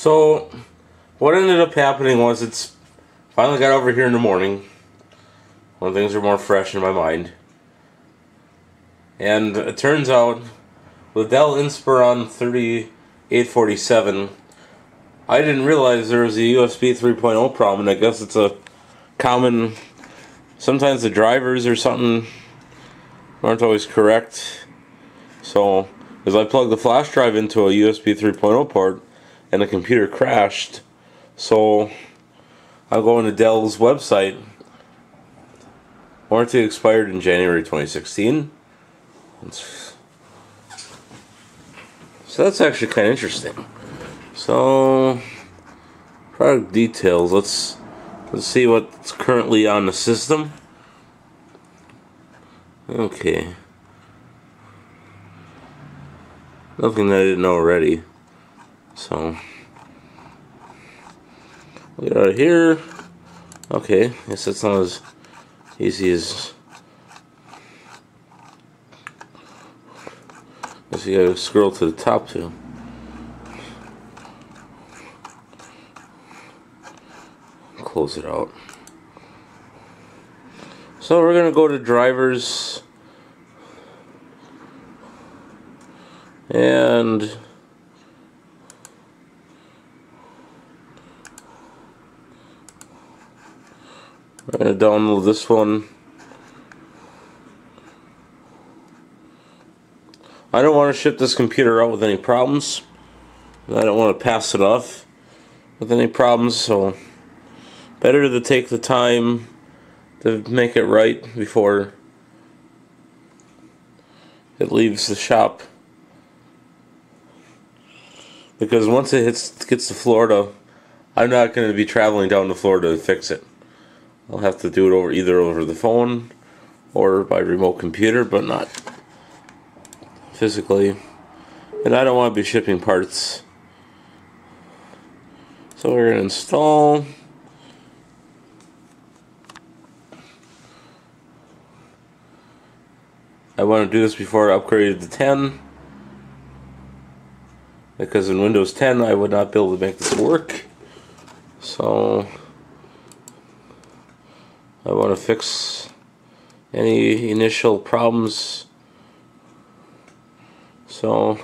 So, what ended up happening was it's finally got over here in the morning when things are more fresh in my mind. And it turns out with Dell Inspiron 3847, I didn't realize there was a USB 3.0 problem, and I guess it's a common, sometimes the drivers or something aren't always correct. So, as I plugged the flash drive into a USB 3.0 port, and the computer crashed. So I'm going to Dell's website. Warranty expired in January 2016. So that's actually kind of interesting. So product details. Let's see what's currently on the system. Okay. Nothing that I didn't know already. So, we'll get out of here. Okay, guess that's not as easy as. Guess you gotta scroll to the top too. Close it out. So we're gonna go to drivers and we're going to download this one. I don't want to ship this computer out with any problems. I don't want to pass it off with any problems, so better to take the time to make it right before it leaves the shop. Because once it gets to Florida, I'm not going to be traveling down to Florida to fix it. I'll have to do it either over the phone or by remote computer, but not physically. And I don't want to be shipping parts. So we're going to install. I want to do this before I upgraded to 10. Because in Windows 10 I would not be able to make this work. So I want to fix any initial problems. So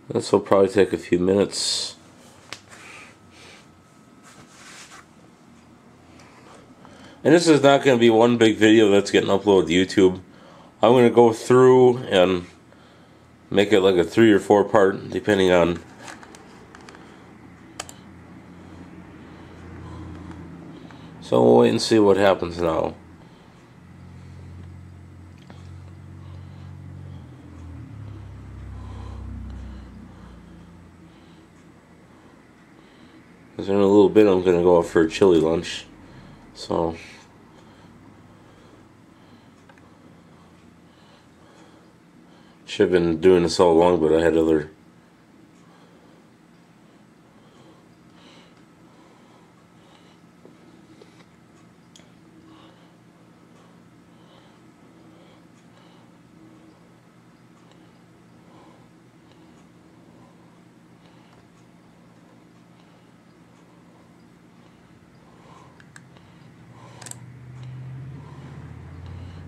this will probably take a few minutes. And this is not going to be one big video that's getting uploaded to YouTube. I'm going to go through and make it like a 3 or 4 part, depending on. So we'll wait and see what happens now. Because in a little bit I'm going to go out for a chili lunch. So should have been doing this all along, but I had other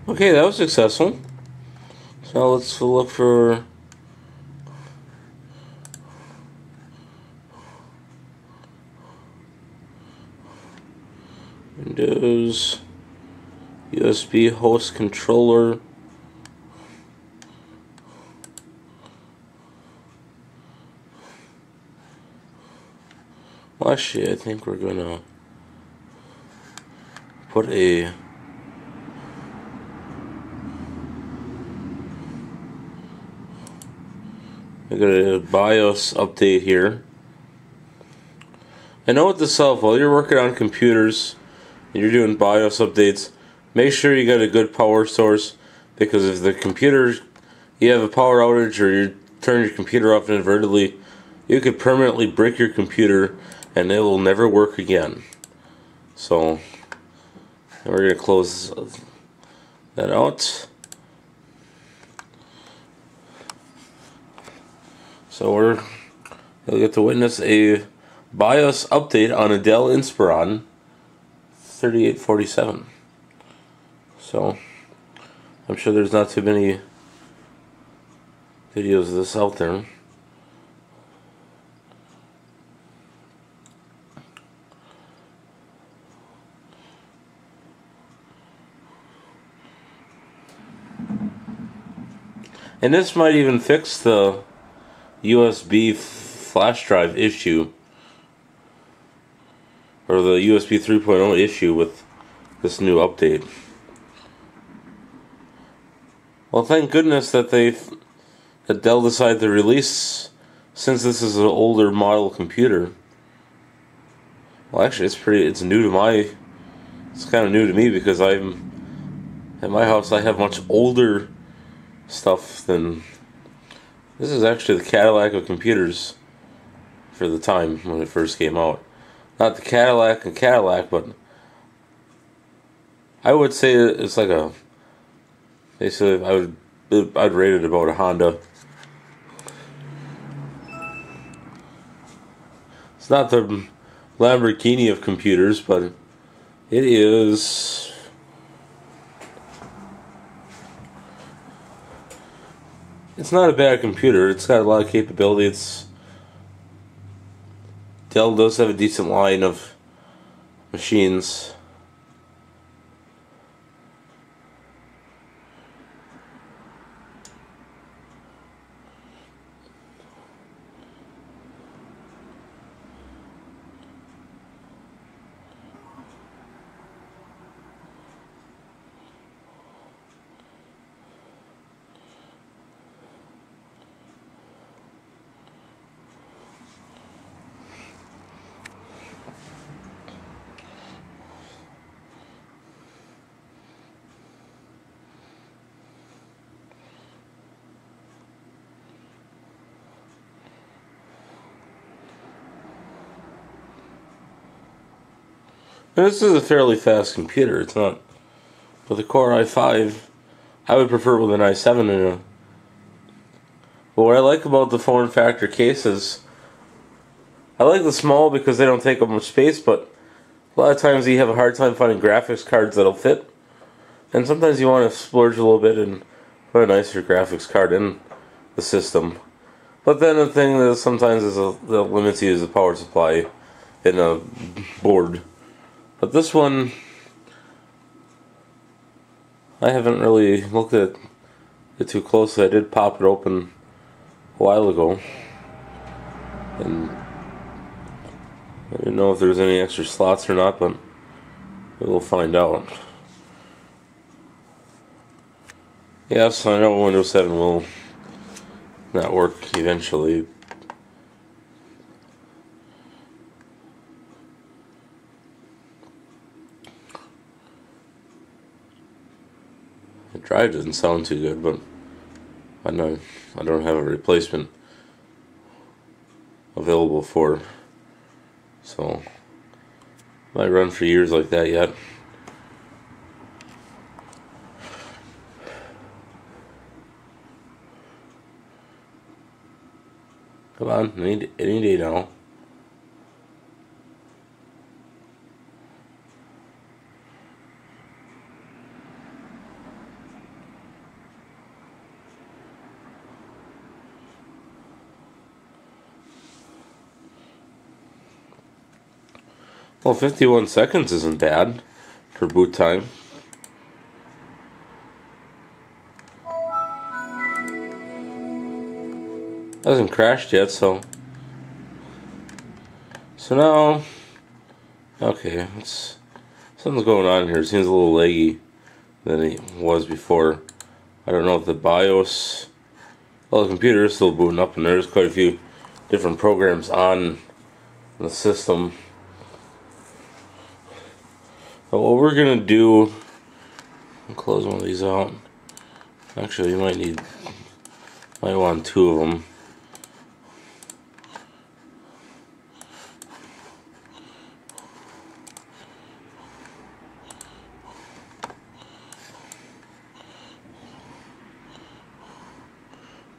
Okay, that was successful. So let's look for Windows USB host controller. Well, actually, I think we're gonna put a I got a BIOS update here. I know what to self while you're working on computers and you're doing BIOS updates, make sure you got a good power source, because if the computer, you have a power outage or you turn your computer off inadvertently, you could permanently break your computer and it will never work again. So And we're going to close that out. So you'll get to witness a BIOS update on a Dell Inspiron 3847. So I'm sure there's not too many videos of this out there. And this might even fix the USB flash drive issue, or the USB 3.0 issue with this new update. Well, thank goodness that Dell decided to release, since this is an older model computer. Well, actually, it's new to it's kind of new to me, because at my house I have much older stuff than this. Is actually the Cadillac of computers for the time when it first came out. Not the Cadillac and Cadillac, but I would say it's like basically I'd rate it about a Honda. It's not the Lamborghini of computers, but it is. It's not a bad computer. It's got a lot of capability. Dell does have a decent line of machines. And this is a fairly fast computer. It's not with a Core i5. I would prefer with an i7 in a. But what I like about the form factor cases, I like the small because they don't take up much space, but a lot of times you have a hard time finding graphics cards that'll fit. And sometimes you want to splurge a little bit and put a nicer graphics card in the system. But then the thing that sometimes that limits you is the power supply in a board. But this one, I haven't really looked at it too closely. I did pop it open a while ago, and I didn't know if there was any extra slots or not, but we'll find out. Yes, I know Windows 7 will not work eventually. The drive doesn't sound too good, but I don't have a replacement available for, so might run for years like that yet. Come on, any day now. Well, 51 seconds isn't bad for boot time. Hasn't crashed yet, so now, okay, something's going on here. It seems a little laggy than it was before. I don't know if the BIOS, well, the computer is still booting up, and there's quite a few different programs on the system. But what we're gonna do, I'll close one of these out. Actually, you might want two of them.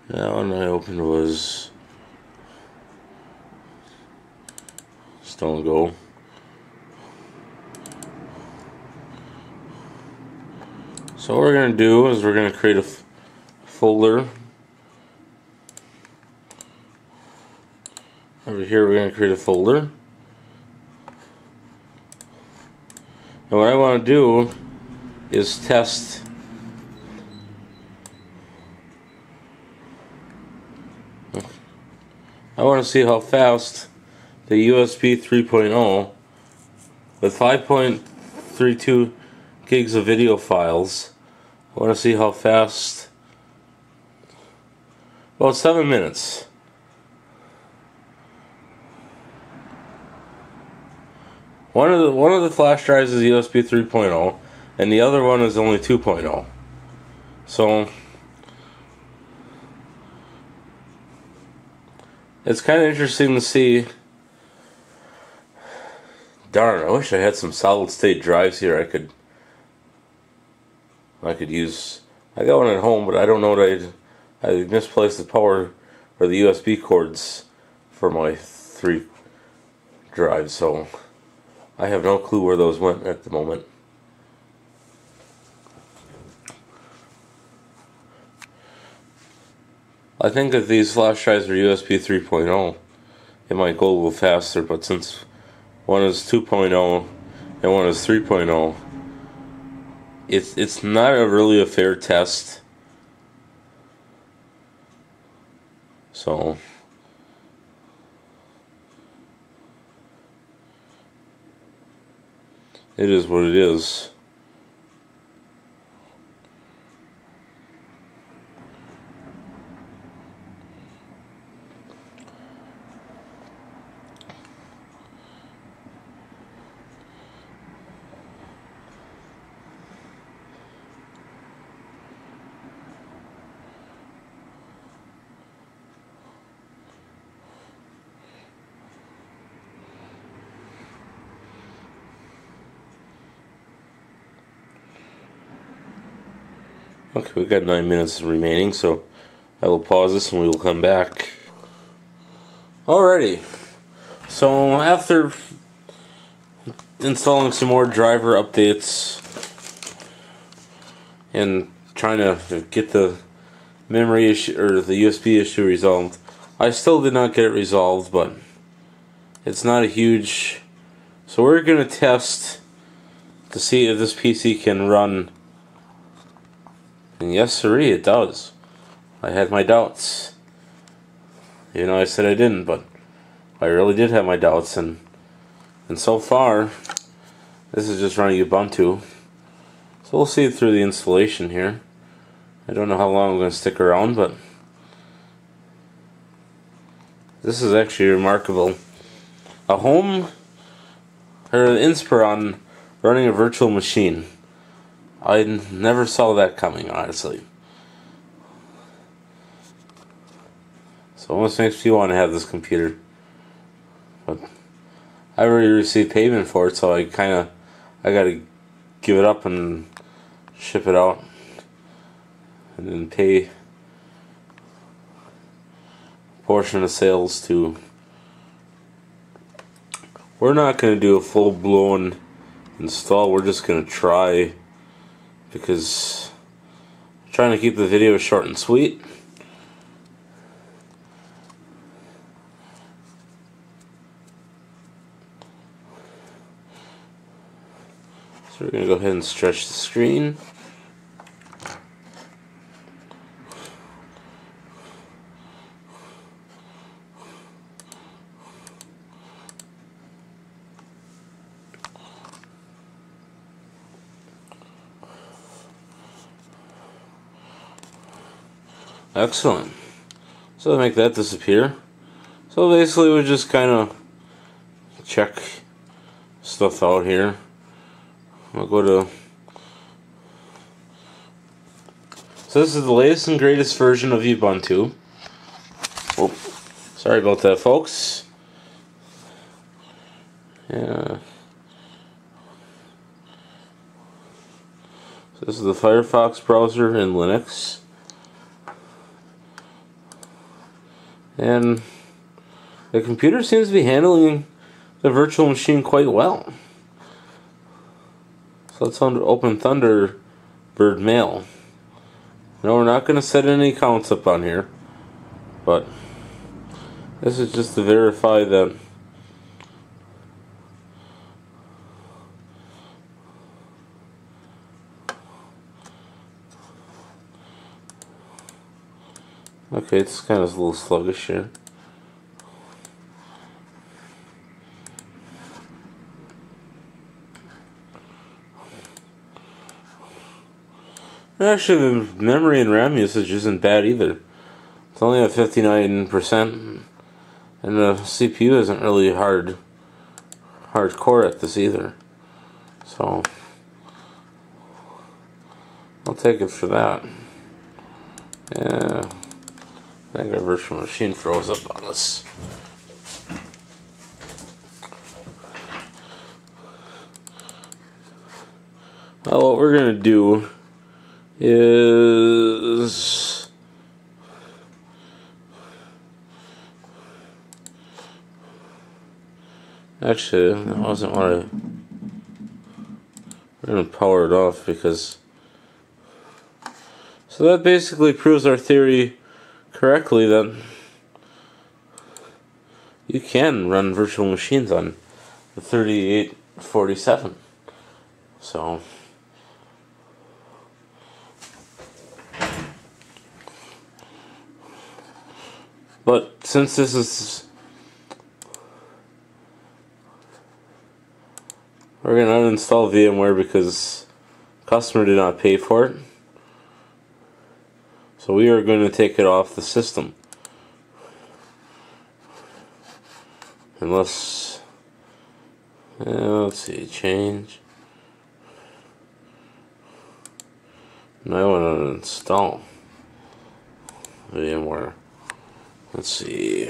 That one I opened was Stone Go. So what we're going to do is we're going to create a folder. Over here we're going to create a folder. And what I want to do is test I want to see how fast the USB 3.0 with 5.32 gigs of video files. I want to see how fast. Well, 7 minutes. One of the flash drives is USB 3.0, and the other one is only 2.0. So it's kind of interesting to see. Darn, I wish I had some solid state drives here I could use. I got one at home, but I don't know that I misplaced the power or the USB cords for my 3 drives, so I have no clue where those went at the moment. I think if these flash drives are USB 3.0, it might go a little faster, but since one is 2.0 and one is 3.0, it's not really a fair test. So it is what it is. Okay, we've got 9 minutes remaining, so I will pause this and we will come back. Alrighty, so after installing some more driver updates and trying to get the memory issue or the USB issue resolved, I still did not get it resolved, but it's not a huge. So we're going to test to see if this PC can run. And yes, sirree, it does. I had my doubts. You know, I said I didn't, but I really did have my doubts, and so far, this is just running Ubuntu. So we'll see it through the installation here. I don't know how long I'm going to stick around, but this is actually remarkable. A home, or an Inspiron running a virtual machine. I never saw that coming, honestly. So it almost makes me want to have this computer. But I already received payment for it, so I gotta give it up and ship it out. And then pay a portion of sales to. We're not gonna do a full-blown install, we're just gonna try, because I'm trying to keep the video short and sweet. So we're going to go ahead and stretch the screen. Excellent. So make that disappear. So basically we just kind of check stuff out here. I'll go to. So this is the latest and greatest version of Ubuntu. Oh, sorry about that, folks. Yeah. So this is the Firefox browser in Linux. And the computer seems to be handling the virtual machine quite well. So let's open Thunderbird Mail. No, we're not going to set any accounts up on here, but this is just to verify that okay, it's kind of a little sluggish here. Actually, the memory and RAM usage isn't bad either. It's only at 59%, and the CPU isn't really hardcore at this either. So I'll take it for that. Yeah, I think our virtual machine froze up on us. Well, what we're gonna do is actually that wasn't what we're gonna power it off, because so that basically proves our theory correctly that you can run virtual machines on the 3847. So but since this is, we're going to uninstall VMware because the customer did not pay for it. So we are going to take it off the system. Unless, let's see, change. Now I want to install VMware. Let's see.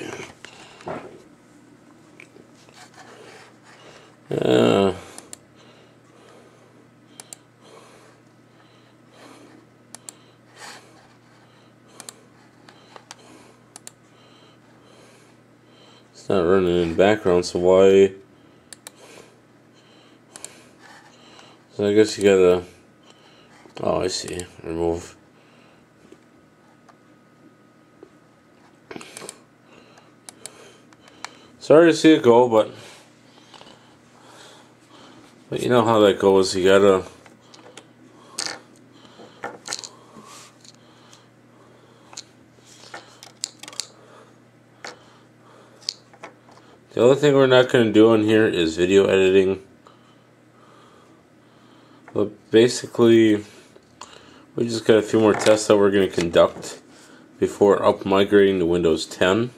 It's not running in the background, so why? So I guess you gotta. Oh, I see. Remove. Sorry to see it go, but you know how that goes. You gotta. The other thing we're not going to do on here is video editing. But basically, we just got a few more tests that we're going to conduct before migrating to Windows 10.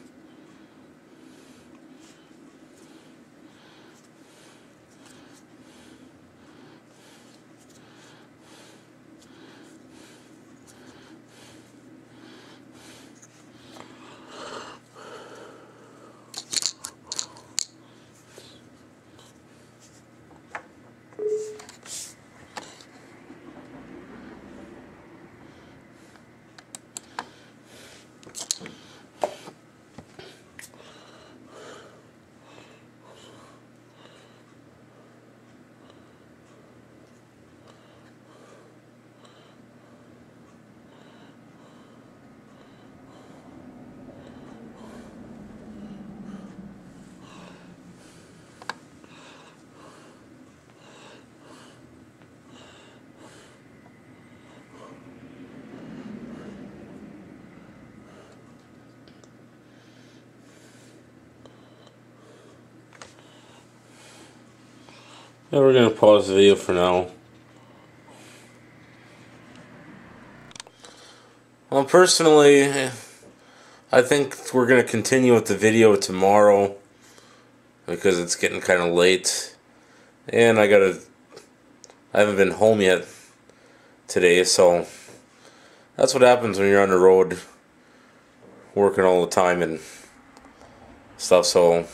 Yeah, we're going to pause the video for now. Well, personally, I think we're going to continue with the video tomorrow because it's getting kind of late. And I haven't been home yet today, so that's what happens when you're on the road working all the time and stuff. So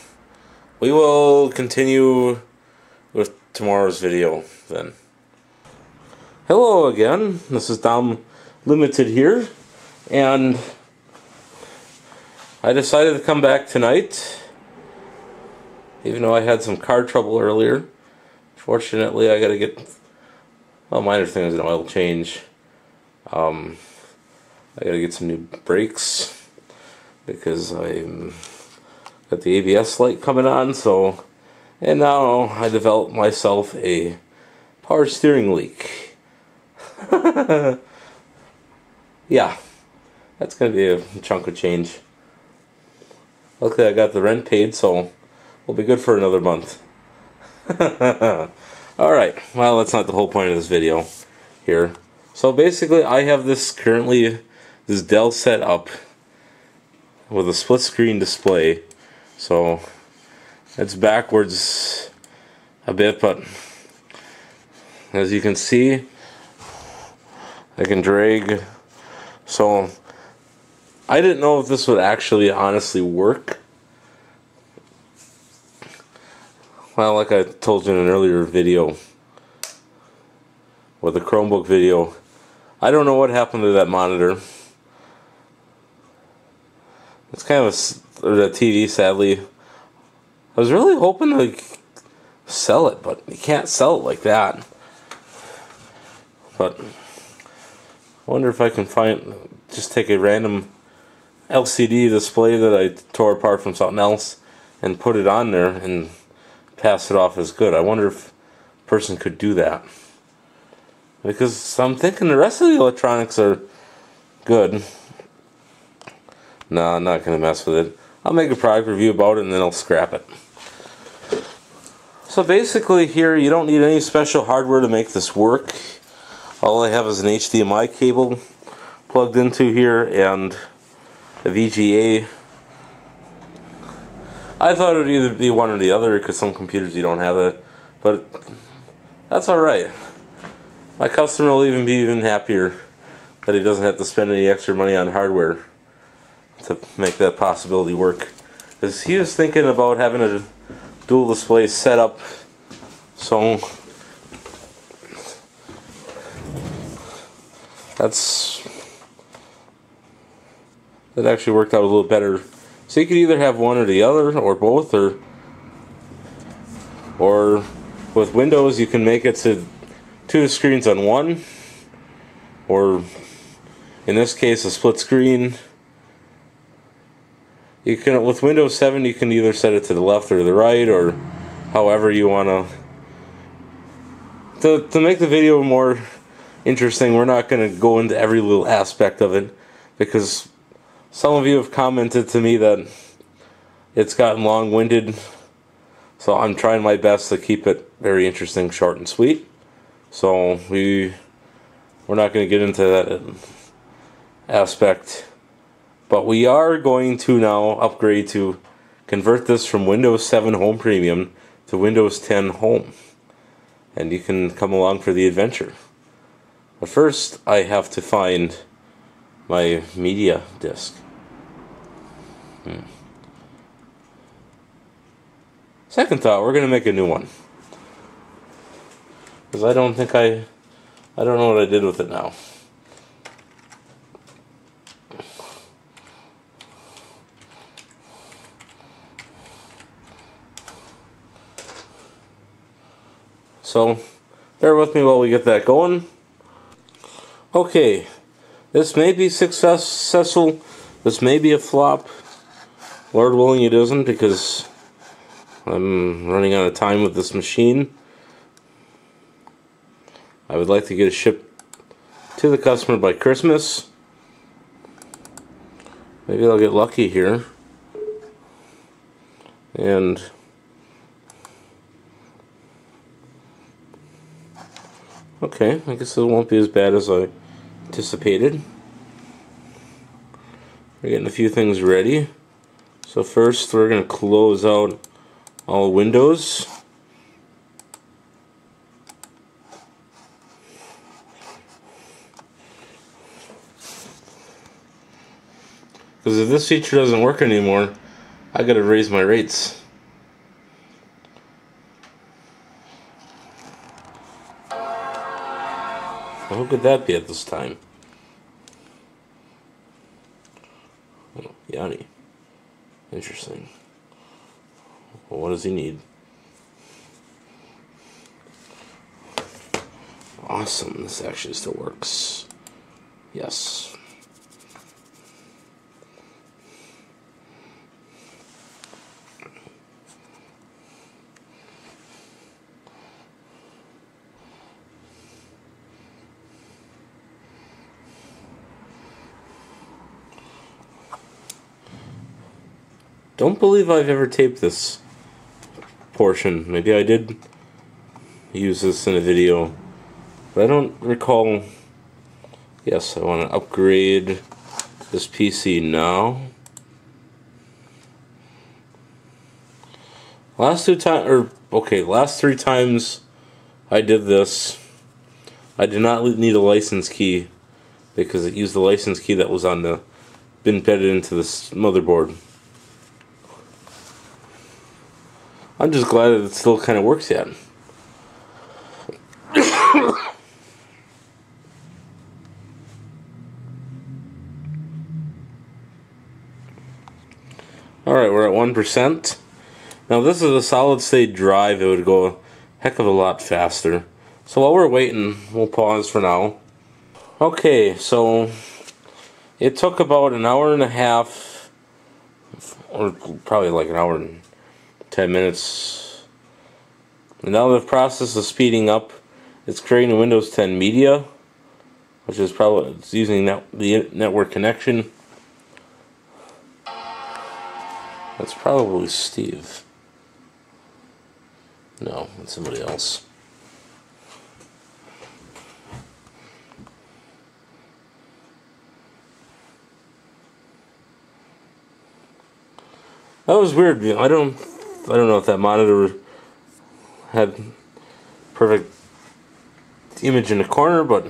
we will continue with tomorrow's video then. Hello again, this is Dom Limited here, and I decided to come back tonight, even though I had some car trouble earlier. Fortunately, I gotta get, well, minor things, an oil change. I gotta get some new brakes because I'm got the ABS light coming on. So, and now I developed myself a power steering leak. Yeah, that's gonna be a chunk of change. Luckily, I got the rent paid, so we'll be good for another month. Alright, well, that's not the whole point of this video here. So basically, I have this Dell set up with a split screen display. So it's backwards a bit, but as you can see, I can drag. So I didn't know if this would actually honestly work. Well, like I told you in an earlier video, or the Chromebook video, I don't know what happened to that monitor. It's kind of or that TV, sadly. I was really hoping to sell it, but you can't sell it like that. But I wonder if I can just take a random LCD display that I tore apart from something else and put it on there and pass it off as good. I wonder if a person could do that, because I'm thinking the rest of the electronics are good. No, I'm not going to mess with it. I'll make a product review about it and then I'll scrap it. So basically here, you don't need any special hardware to make this work. All I have is an HDMI cable plugged into here and a VGA. I thought it would either be one or the other, because some computers you don't have it, but that's alright. My customer will be even happier that he doesn't have to spend any extra money on hardware to make that possibility work. Because he was thinking about having a dual display set up, so that actually worked out a little better. So you could either have one or the other, or both, or with Windows you can make it to 2 screens on one, or in this case a split screen. You can, with Windows 7, you can either set it to the left or the right, or however you want to make the video more interesting. We're not going to go into every little aspect of it, because some of you have commented to me that it's gotten long-winded, so I'm trying my best to keep it very interesting, short and sweet. So we're not going to get into that aspect. But we are going to now upgrade to convert this from Windows 7 Home Premium to Windows 10 Home. And you can come along for the adventure. But first, I have to find my media disc. Second thought, we're going to make a new one. Because I don't know what I did with it now. So, bear with me while we get that going. Okay, this may be successful, this may be a flop. Lord willing it isn't, because I'm running out of time with this machine. I would like to get it shipped to the customer by Christmas. Maybe I'll get lucky here. And okay, I guess it won't be as bad as I anticipated. We're getting a few things ready. So first we're going to close out all windows. Because if this feature doesn't work anymore, I gotta raise my rates. How could that be at this time? Oh, Yanni. Interesting. Well, what does he need? Awesome. This actually still works. Yes. Don't believe I've ever taped this portion. Maybe I did use this in a video, but I don't recall. Yes, I want to upgrade this PC now. Last 3 times I did this, I did not need a license key because it used the license key that was on the embedded into this motherboard. I'm just glad that it still kind of works yet. Alright, we're at 1%. Now this is a solid state drive, it would go a heck of a lot faster. So while we're waiting, we'll pause for now. Okay, so it took about an hour and a half, or probably like an hour and 10 minutes. And now the process is speeding up. It's creating a Windows 10 media, which is probably it's using the network connection. That's probably Steve. No, it's somebody else. That was weird. I don't know if that monitor had perfect image in the corner, but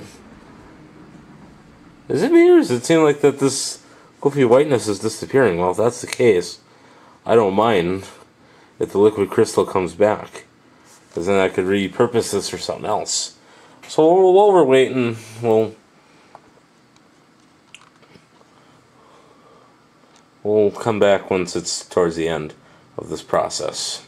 is it me or does it seem like that this goofy whiteness is disappearing? Well, if that's the case, I don't mind if the liquid crystal comes back, because then I could repurpose this for something else. So while we're waiting, we'll come back once it's towards the end of this process.